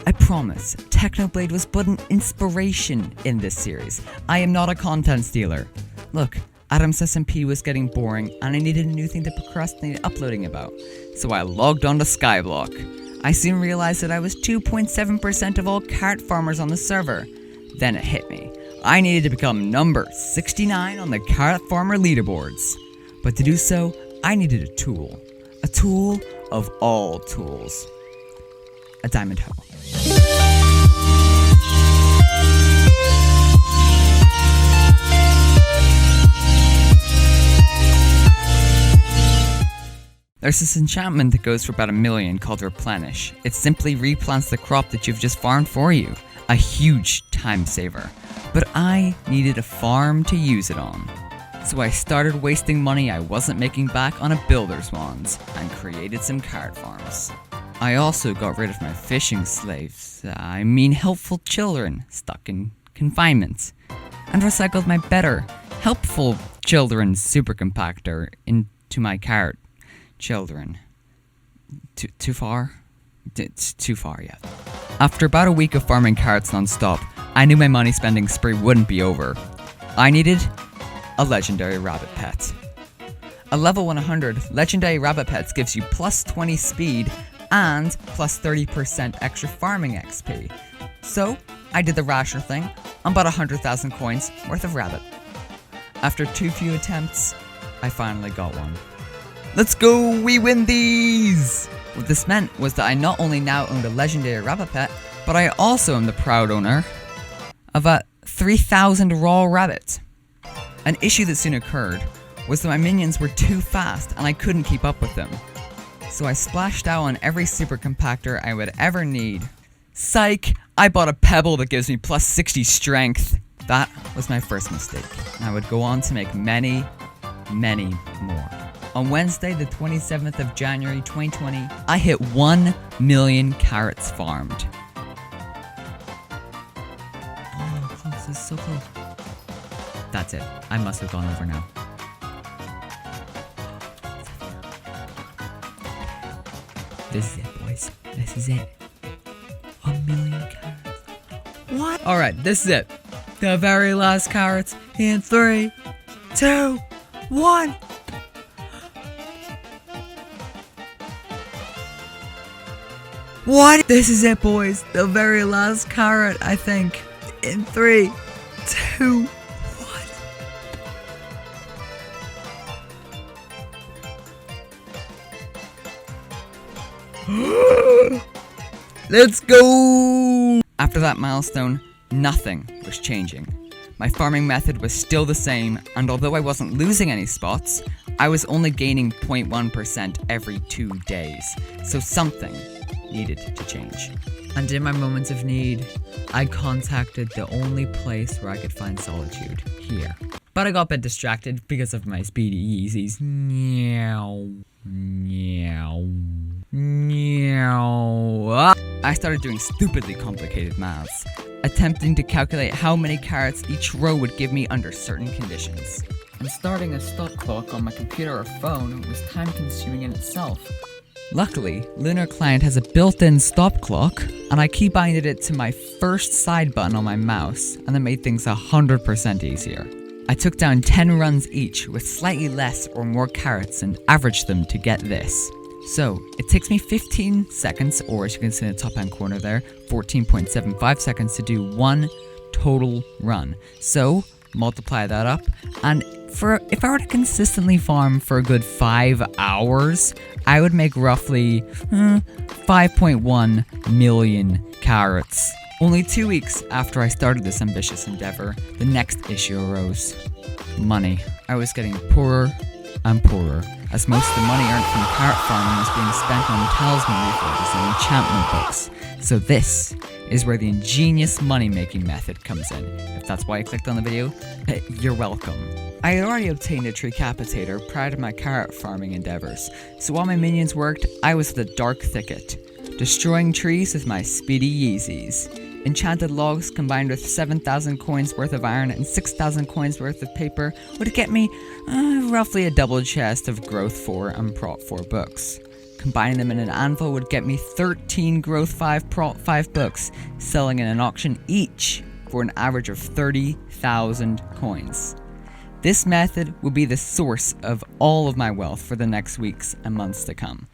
I promise, Technoblade was but an inspiration in this series. I am not a content stealer. Look, Adam's SMP was getting boring and I needed a new thing to procrastinate uploading about. So I logged on to Skyblock. I soon realized that I was 2.7% of all carrot farmers on the server. Then it hit me. I needed to become number 69 on the carrot farmer leaderboards. But to do so, I needed a tool. A tool of all tools. A diamond hoe. There's this enchantment that goes for about 1 million called Replenish. It simply replants the crop that you've just farmed for you. A huge time saver. But I needed a farm to use it on. So I started wasting money I wasn't making back on a builder's wands and created some carrot farms. I also got rid of my fishing slaves, helpful children stuck in confinement, and recycled my better, helpful children supercompactor into my carrot children. Too far? It's too far yet. After about a week of farming carrots non-stop, I knew my money spending spree wouldn't be over. I needed a legendary rabbit pet. A level 100 legendary rabbit pets gives you plus 20 speed and plus 30% extra farming XP. So I did the rasher thing and bought 100,000 coins worth of rabbit. After too few attempts, I finally got one. Let's go, we win these! What this meant was that I not only now owned a legendary rabbit pet, but I also am the proud owner of a 3,000 raw rabbit. An issue that soon occurred was that my minions were too fast and I couldn't keep up with them. So I splashed out on every supercompactor I would ever need. Psych! I bought a pebble that gives me plus 60 strength. That was my first mistake, and I would go on to make many, many more. On Wednesday, the 27th of January 2020, I hit 1 million carrots farmed. Oh, close, this is so close. That's it. I must have gone over now. This is it, boys. This is it. 1 million carrots. What? Alright, this is it. The very last carrots in 3, 2, 1. What? This is it, boys. The very last carrot, I think. In 3, 2, 1. Let's go! After that milestone, nothing was changing. My farming method was still the same, and although I wasn't losing any spots, I was only gaining 0.1% every 2 days. So something needed to change. And in my moments of need, I contacted the only place where I could find solitude, here. But I got a bit distracted because of my speedy Yeezys. Meow. Meow. Meow. I started doing stupidly complicated maths, attempting to calculate how many carrots each row would give me under certain conditions. And starting a stop clock on my computer or phone was time consuming in itself. Luckily, Lunar client has a built-in stop clock, and I keybinded it to my first side button on my mouse, and that made things 100% easier. I took down 10 runs each with slightly less or more carrots and averaged them to get this. So, it takes me 15 seconds, or as you can see in the top hand corner there, 14.75 seconds to do one total run. So, multiply that up, and if I were to consistently farm for a good 5 hours, I would make roughly 5.1 million carrots. Only 2 weeks after I started this ambitious endeavor, the next issue arose. Money. I was getting poorer and poorer, as most of the money earned from carrot farming was being spent on talisman reforges and enchantment books. So this is where the ingenious money-making method comes in. If that's why you clicked on the video, you're welcome. I had already obtained a Tricapitator prior to my carrot farming endeavors, so while my minions worked, I was the dark thicket, destroying trees with my speedy Yeezys. Enchanted logs combined with 7,000 coins worth of iron and 6,000 coins worth of paper would get me roughly a double chest of Growth 4 and Prot 4 books. Combining them in an anvil would get me 13 Growth 5 books, selling in an auction each for an average of 30,000 coins. This method would be the source of all of my wealth for the next weeks and months to come.